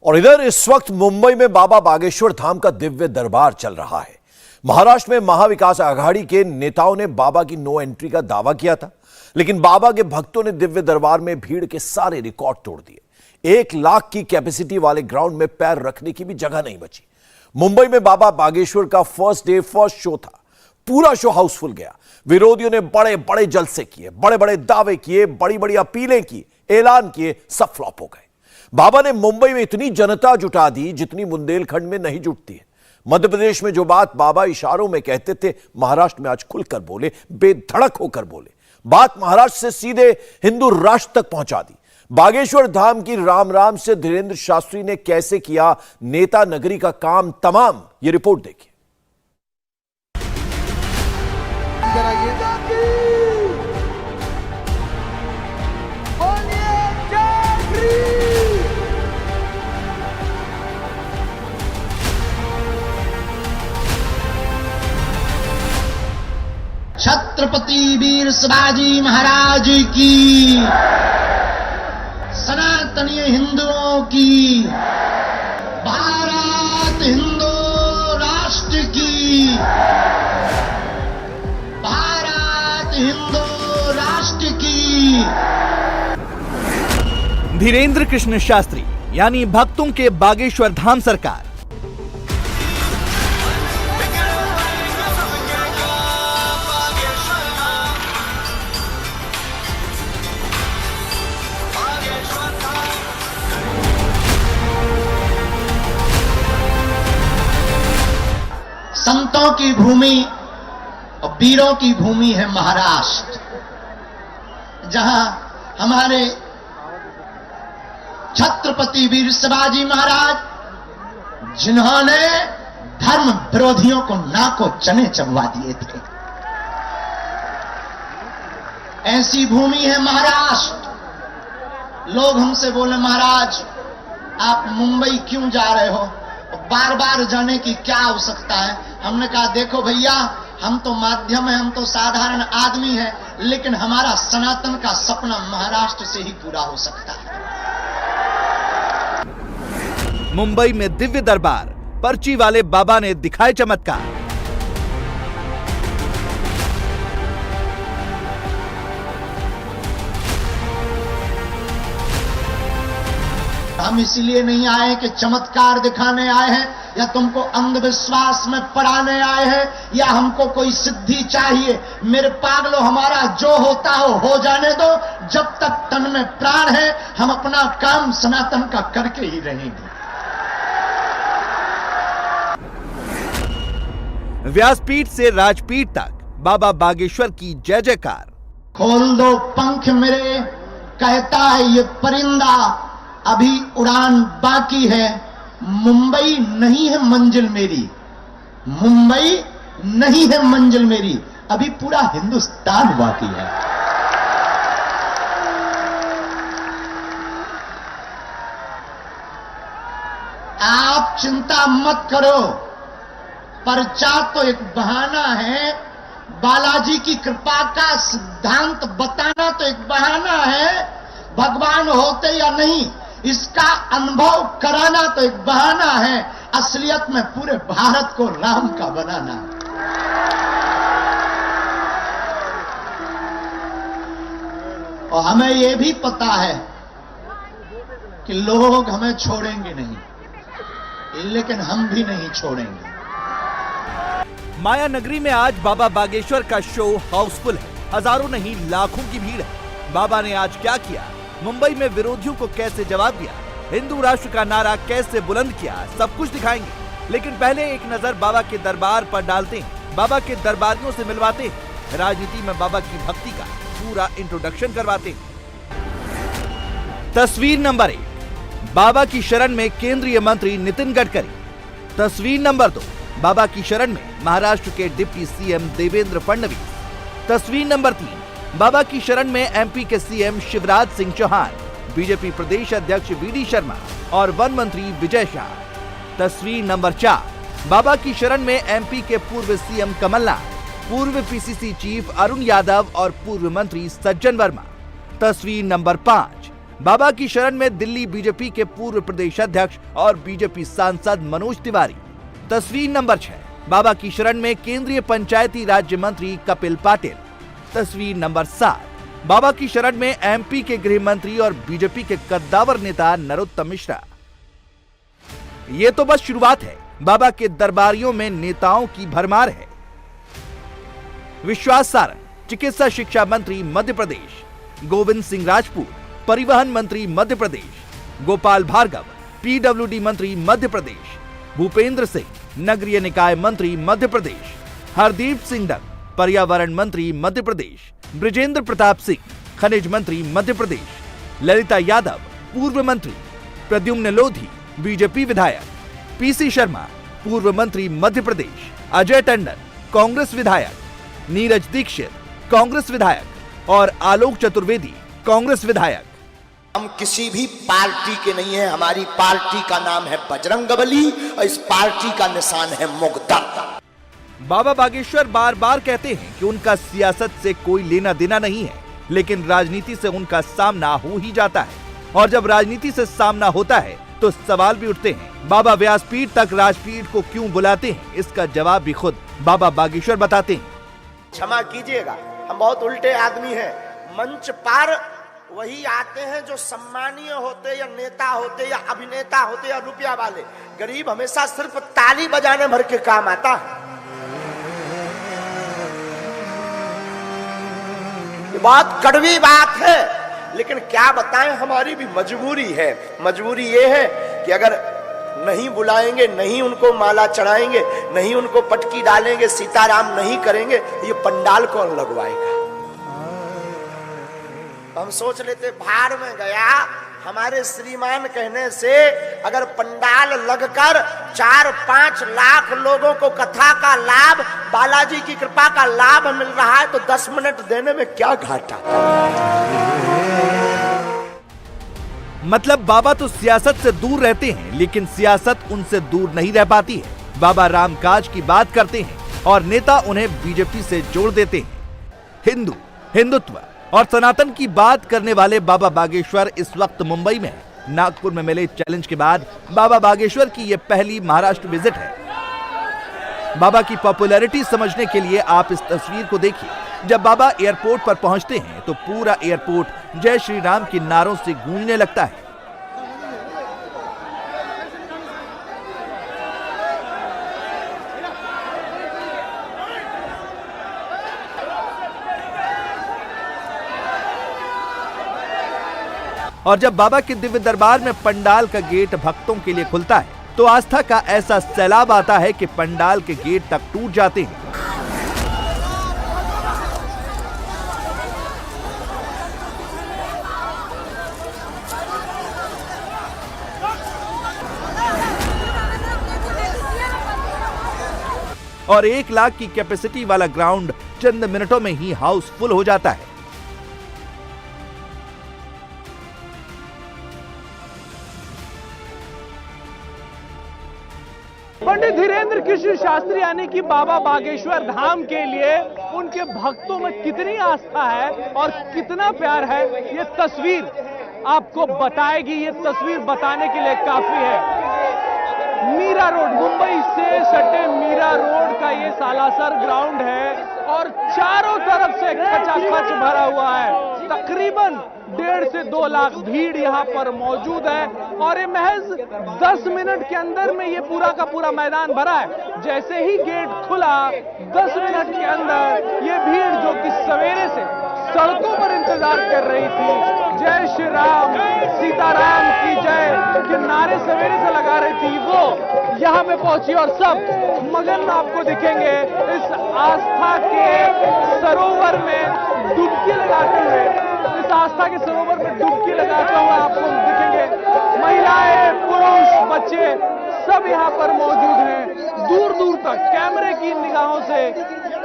और इधर इस वक्त मुंबई में बाबा बागेश्वर धाम का दिव्य दरबार चल रहा है। महाराष्ट्र में महाविकास आघाड़ी के नेताओं ने बाबा की नो एंट्री का दावा किया था, लेकिन बाबा के भक्तों ने दिव्य दरबार में भीड़ के सारे रिकॉर्ड तोड़ दिए। 1 लाख की कैपेसिटी वाले ग्राउंड में पैर रखने की भी जगह नहीं बची। मुंबई में बाबा बागेश्वर का फर्स्ट शो था। पूरा शो हाउसफुल गया। विरोधियों ने बड़े बड़े जलसे किए, बड़े बड़े दावे किए, बड़ी बड़ी अपीलें की, ऐलान किए, सब फ्लॉप हो गए। बाबा ने मुंबई में इतनी जनता जुटा दी जितनी बुंदेलखंड में नहीं जुटती है। मध्य प्रदेश में जो बात बाबा इशारों में कहते थे, महाराष्ट्र में आज खुलकर बोले, बेधड़क होकर बोले। बात महाराष्ट्र से सीधे हिंदू राष्ट्र तक पहुंचा दी। बागेश्वर धाम की राम राम से धीरेन्द्र शास्त्री ने कैसे किया नेता नगरी का काम तमाम, ये रिपोर्ट देखिए। छत्रपति वीर शिवाजी महाराज की, सनातनी हिंदुओं की, भारत हिंदू राष्ट्र की, भारत हिंदू राष्ट्र की। धीरेन्द्र कृष्ण शास्त्री यानी भक्तों के बागेश्वर धाम सरकार। संतों की भूमि और वीरों की भूमि है महाराष्ट्र, जहां हमारे छत्रपति वीर शिवाजी महाराज, जिन्होंने धर्म विरोधियों को नाको चने चबवा दिए थे, ऐसी भूमि है महाराष्ट्र। लोग हमसे बोले, महाराज आप मुंबई क्यों जा रहे हो, बार बार जाने की क्या आवश्यकता है। हमने कहा, देखो भैया, हम तो माध्यम है, हम तो साधारण आदमी हैं, लेकिन हमारा सनातन का सपना महाराष्ट्र से ही पूरा हो सकता है। मुंबई में दिव्य दरबार, पर्ची वाले बाबा ने दिखाए चमत्कार। हम इसलिए नहीं आए कि चमत्कार दिखाने आए हैं, या तुमको अंधविश्वास में पढ़ाने आए हैं, या हमको कोई सिद्धि चाहिए। मेरे पागलों, हमारा जो होता हो जाने दो। जब तक तन में प्राण है, हम अपना काम सनातन का करके ही रहेंगे। व्यासपीठ से राजपीठ तक बाबा बागेश्वर की जय जयकार। खोल दो पंख मेरे, कहता है ये परिंदा, अभी उड़ान बाकी है। मुंबई नहीं है मंजिल मेरी, मुंबई नहीं है मंजिल मेरी, अभी पूरा हिंदुस्तान बाकी है। आप चिंता मत करो, पर्चा तो एक बहाना है, बालाजी की कृपा का सिद्धांत बताना तो एक बहाना है, भगवान होते या नहीं इसका अनुभव कराना तो एक बहाना है, असलियत में पूरे भारत को राम का बनाना। और हमें यह भी पता है कि लोग हमें छोड़ेंगे नहीं, लेकिन हम भी नहीं छोड़ेंगे। माया नगरी में आज बाबा बागेश्वर का शो हाउसफुल है। हजारों नहीं लाखों की भीड़ है। बाबा ने आज क्या किया, मुंबई में विरोधियों को कैसे जवाब दिया, हिंदू राष्ट्र का नारा कैसे बुलंद किया, सब कुछ दिखाएंगे। लेकिन पहले एक नजर बाबा के दरबार पर डालते हैं, बाबा के दरबारियों से मिलवाते हैं, राजनीति में बाबा की भक्ति का पूरा इंट्रोडक्शन करवाते हैं। तस्वीर नंबर 1, बाबा की शरण में केंद्रीय मंत्री नितिन गडकरी। तस्वीर नंबर 2, बाबा की शरण में महाराष्ट्र के डिप्टी सीएम देवेंद्र फडणवीस। तस्वीर नंबर 3, बाबा की शरण में एमपी के सीएम शिवराज सिंह चौहान, बीजेपी प्रदेश अध्यक्ष वीडी शर्मा और वन मंत्री विजय शाह। तस्वीर नंबर 4, बाबा की शरण में एमपी के पूर्व सीएम कमलनाथ, पूर्व पीसीसी चीफ अरुण यादव और पूर्व मंत्री सज्जन वर्मा। तस्वीर नंबर 5, बाबा की शरण में दिल्ली बीजेपी के पूर्व प्रदेश अध्यक्ष और बीजेपी सांसद मनोज तिवारी। तस्वीर नंबर 6, बाबा की शरण में केंद्रीय पंचायती राज्य मंत्री कपिल पाटिल। तस्वीर नंबर 7, बाबा की शरण में एमपी के गृह मंत्री और बीजेपी के कद्दावर नेता नरोत्तम मिश्रा। ये तो बस शुरुआत है, बाबा के दरबारियों में नेताओं की भरमार है। विश्वास सारंग चिकित्सा शिक्षा मंत्री मध्य प्रदेश, गोविंद सिंह राजपूत परिवहन मंत्री मध्य प्रदेश, गोपाल भार्गव पीडब्ल्यूडी मंत्री मध्य प्रदेश, भूपेंद्र सिंह नगरीय निकाय मंत्री मध्य प्रदेश, हरदीप सिंह डंग पर्यावरण मंत्री मध्य प्रदेश, बृजेंद्र प्रताप सिंह खनिज मंत्री मध्य प्रदेश, ललिता यादव पूर्व मंत्री, प्रद्युम्न लोधी बीजेपी विधायक, पीसी शर्मा पूर्व मंत्री मध्य प्रदेश, अजय टंडन कांग्रेस विधायक, नीरज दीक्षित कांग्रेस विधायक और आलोक चतुर्वेदी कांग्रेस विधायक। हम किसी भी पार्टी के नहीं है, हमारी पार्टी का नाम है बजरंगबली और इस पार्टी का निशान है मुगदर। बाबा बागेश्वर बार बार कहते हैं कि उनका सियासत से कोई लेना देना नहीं है, लेकिन राजनीति से उनका सामना हो ही जाता है। और जब राजनीति से सामना होता है तो सवाल भी उठते हैं, बाबा व्यासपीठ तक राजपीठ को क्यों बुलाते हैं? इसका जवाब भी खुद बाबा बागेश्वर बताते हैं। क्षमा कीजिएगा, हम बहुत उल्टे आदमी हैं। मंच पर वही आते हैं जो सम्मानीय होते या नेता होते या अभिनेता होते या रुपया वाले। गरीब हमेशा सिर्फ ताली बजाने भर के काम आता है। ये बहुत कड़वी बात है, लेकिन क्या बताएं, हमारी भी मजबूरी है। मजबूरी ये है कि अगर नहीं बुलाएंगे, नहीं उनको माला चढ़ाएंगे, नहीं उनको पटकी डालेंगे, सीताराम नहीं करेंगे, ये पंडाल कौन लगवाएगा? हम सोच लेते भाड़ में गया, हमारे श्रीमान कहने से अगर पंडाल लगकर 4-5 लाख लोगों को कथा का लाभ, बालाजी की कृपा का लाभ मिल रहा है, तो 10 मिनट देने में क्या घाटा? मतलब बाबा तो सियासत से दूर रहते हैं, लेकिन सियासत उनसे दूर नहीं रह पाती है। बाबा रामकाज की बात करते हैं और नेता उन्हें बीजेपी से जोड़ देते हैं। हिंदू, हिंदुत्व और सनातन की बात करने वाले बाबा बागेश्वर इस वक्त मुंबई में हैं। नागपुर में मिले चैलेंज के बाद बाबा बागेश्वर की यह पहली महाराष्ट्र विजिट है। बाबा की पॉपुलैरिटी समझने के लिए आप इस तस्वीर को देखिए। जब बाबा एयरपोर्ट पर पहुंचते हैं तो पूरा एयरपोर्ट जय श्री राम के नारों से गूंजने लगता है। और जब बाबा के दिव्य दरबार में पंडाल का गेट भक्तों के लिए खुलता है तो आस्था का ऐसा सैलाब आता है कि पंडाल के गेट तक टूट जाते हैं। और 1 लाख की कैपेसिटी वाला ग्राउंड चंद मिनटों में ही हाउसफुल हो जाता है। पंडित धीरेन्द्र कृष्ण शास्त्री यानी कि बाबा बागेश्वर धाम के लिए उनके भक्तों में कितनी आस्था है और कितना प्यार है, ये तस्वीर आपको बताएगी। ये तस्वीर बताने के लिए काफी है। मीरा रोड, मुंबई से सटे मीरा रोड का ये सालासर ग्राउंड है और चारों तरफ से खचाखच भरा हुआ है। तकरीबन 1.5 से 2 लाख भीड़ यहाँ पर मौजूद है और ये महज 10 मिनट के अंदर में ये पूरा का पूरा मैदान भरा है। जैसे ही गेट खुला 10 मिनट के अंदर ये भीड़ जो कि सवेरे से सड़कों पर इंतजार कर रही थी, जय श्री राम, सीताराम की जय के नारे सवेरे से लगा रही थी, वो यहाँ पे पहुंची और सब मगन आपको दिखेंगे इस आस्था के सरोवर में डुबकी लगाते हुए। इस आस्था के सरोवर में डुबकी लगाते हुए आपको दिखेंगे महिलाएं, पुरुष, बच्चे सब यहाँ पर मौजूद हैं। दूर दूर तक कैमरे की निगाहों से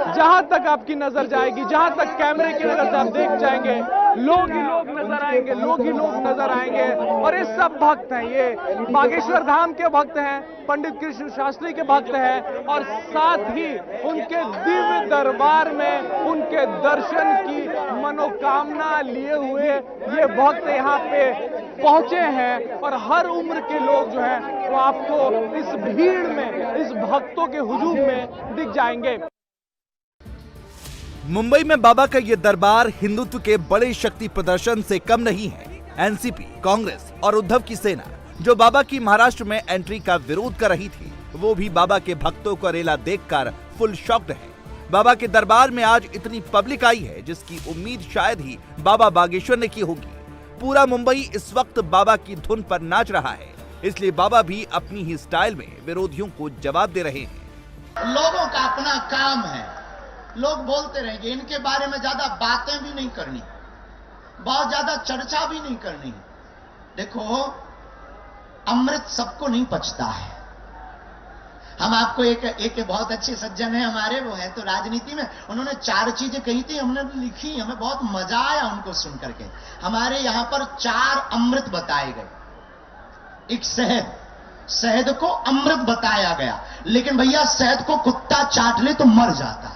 जहां तक आपकी नजर जाएगी, जहां तक कैमरे की नजर से आप देख जाएंगे, लोग ही लोग नजर नजर आएंगे, लोग ही लोग नजर आएंगे। और ये सब भक्त हैं, ये बागेश्वर धाम के भक्त हैं, पंडित कृष्ण शास्त्री के भक्त हैं, और साथ ही उनके दिव्य दरबार में उनके दर्शन की मनोकामना लिए हुए ये भक्त यहाँ पे पहुंचे हैं। और हर उम्र के लोग जो हैं वो आपको इस भीड़ में, इस भक्तों के हुजूम में दिख जाएंगे। मुंबई में बाबा का ये दरबार हिंदुत्व के बड़े शक्ति प्रदर्शन से कम नहीं है। एनसीपी, कांग्रेस और उद्धव की सेना जो बाबा की महाराष्ट्र में एंट्री का विरोध कर रही थी, वो भी बाबा के भक्तों को रेला देखकर फुल शॉक्ड है। बाबा के दरबार में आज इतनी पब्लिक आई है जिसकी उम्मीद शायद ही बाबा बागेश्वर ने की होगी। पूरा मुंबई इस वक्त बाबा की धुन पर नाच रहा है, इसलिए बाबा भी अपनी ही स्टाइल में विरोधियों को जवाब दे रहे हैं। लोगों का अपना काम है, लोग बोलते रहेंगे, इनके बारे में ज्यादा बातें भी नहीं करनी, बहुत ज्यादा चर्चा भी नहीं करनी। देखो, अमृत सबको नहीं पचता है। हम आपको एक बहुत अच्छे सज्जन है हमारे, वो है तो राजनीति में, उन्होंने 4 चीजें कही थी, हमने लिखी, हमें बहुत मजा आया उनको सुन करके। हमारे यहां पर 4 अमृत बताए गए। एक शहद को अमृत बताया गया, लेकिन भैया शहद को कुत्ता चाट ले तो मर जाता।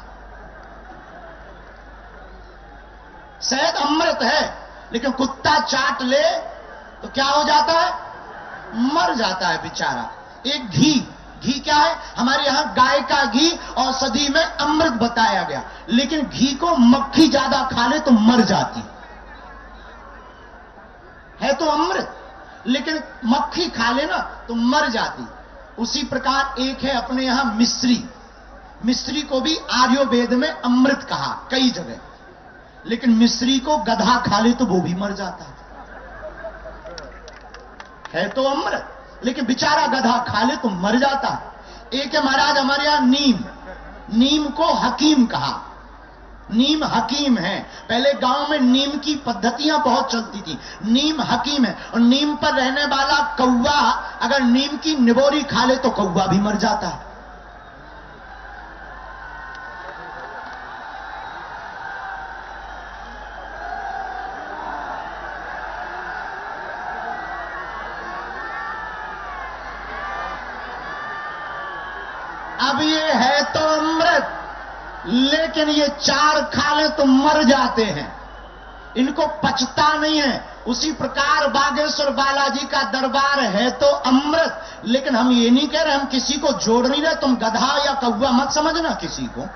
शहद अमृत है, लेकिन कुत्ता चाट ले तो क्या हो जाता है? मर जाता है बेचारा। एक घी क्या है? हमारे यहां गाय का घी औषधि में अमृत बताया गया, लेकिन घी को मक्खी ज्यादा खा ले तो मर जाती है। तो अमृत, लेकिन मक्खी खा ले ना तो मर जाती। उसी प्रकार एक है अपने यहां मिश्री को भी आयुर्वेद में अमृत कहा कई जगह, लेकिन मिश्री को गधा खा ले तो वो भी मर जाता है तो अमृत, लेकिन बेचारा गधा खा ले तो मर जाता है। एक है महाराज हमारे यहां नीम को हकीम कहा। नीम हकीम है। पहले गांव में नीम की पद्धतियां बहुत चलती थी। नीम हकीम है, और नीम पर रहने वाला कौवा अगर नीम की निबोरी खा ले तो कौवा भी मर जाता है। अब ये है तो अमृत, लेकिन ये 4 खा ले तो मर जाते हैं, इनको पचता नहीं है। उसी प्रकार बागेश्वर बालाजी का दरबार है तो अमृत, लेकिन हम ये नहीं कह रहे, हम किसी को जोड़ नहीं रहे। तुम गधा या कौवा मत समझना किसी को,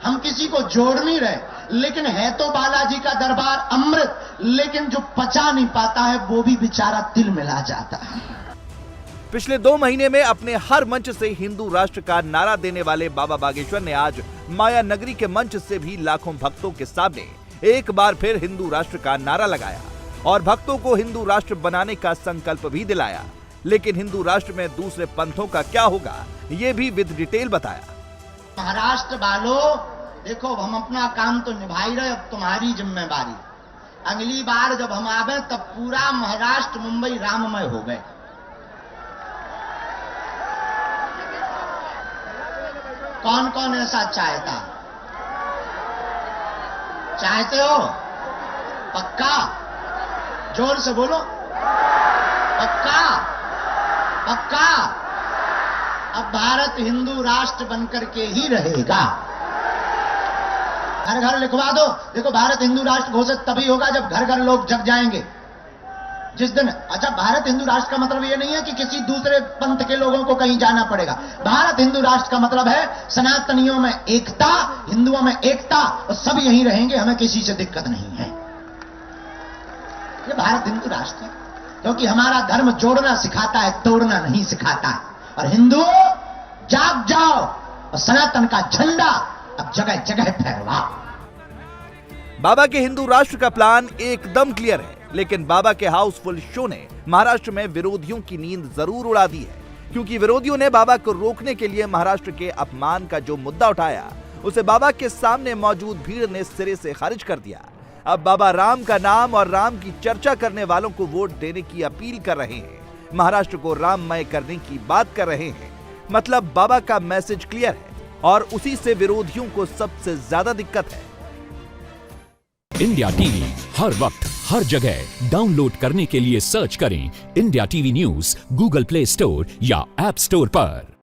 हम किसी को जोड़ नहीं रहे, लेकिन है तो बालाजी का दरबार अमृत, लेकिन जो पचा नहीं पाता है वो भी बेचारा तिल मिला जाता है। पिछले 2 महीने में अपने हर मंच से हिंदू राष्ट्र का नारा देने वाले बाबा बागेश्वर ने आज माया नगरी के मंच से भी लाखों भक्तों के सामने एक बार फिर हिंदू राष्ट्र का नारा लगाया और भक्तों को हिंदू राष्ट्र बनाने का संकल्प भी दिलाया। लेकिन हिंदू राष्ट्र में दूसरे पंथों का क्या होगा, ये भी विद डिटेल बताया। महाराष्ट्र वालों, देखो हम अपना काम तो निभा ही रहे, अब तुम्हारी जिम्मेवारी। अगली बार जब हम आवे तब पूरा महाराष्ट्र मुंबई राममय हो गए। कौन कौन ऐसा चाहता? चाहते हो? पक्का? जोर से बोलो, पक्का? पक्का? अब भारत हिंदू राष्ट्र बनकर के ही रहेगा। घर घर लिखवा दो। देखो, भारत हिंदू राष्ट्र घोषित तभी होगा जब घर घर लोग जग जाएंगे। जिस दिन, अच्छा, भारत हिंदू राष्ट्र का मतलब यह नहीं है कि किसी दूसरे पंथ के लोगों को कहीं जाना पड़ेगा। भारत हिंदू राष्ट्र का मतलब है सनातनियों में एकता, हिंदुओं में एकता, और सब यहीं रहेंगे, हमें किसी से दिक्कत नहीं है। ये भारत हिंदू राष्ट्र है, क्योंकि हमारा धर्म जोड़ना सिखाता है, तोड़ना नहीं सिखाता है। और हिंदुओं, जाग जाओ और सनातन का झंडा अब जगह जगह फहराओ। बाबा के हिंदू राष्ट्र का प्लान एकदम क्लियर है, लेकिन बाबा के हाउसफुल शो ने महाराष्ट्र में विरोधियों की नींद जरूर उड़ा दी है, क्योंकि विरोधियों ने बाबा को रोकने के लिए महाराष्ट्र के अपमान का जो मुद्दा उठाया, उसे बाबा के सामने मौजूद भीड़ ने सिरे से खारिज कर दिया। अब बाबा राम का नाम और राम की चर्चा करने वालों को वोट देने की अपील कर रहे हैं, महाराष्ट्र को राममय करने की बात कर रहे हैं। मतलब बाबा का मैसेज क्लियर है और उसी से विरोधियों को सबसे ज्यादा दिक्कत है। इंडिया टीवी हर वक्त हर जगह डाउनलोड करने के लिए सर्च करें India TV news Google play store या ऐप स्टोर पर।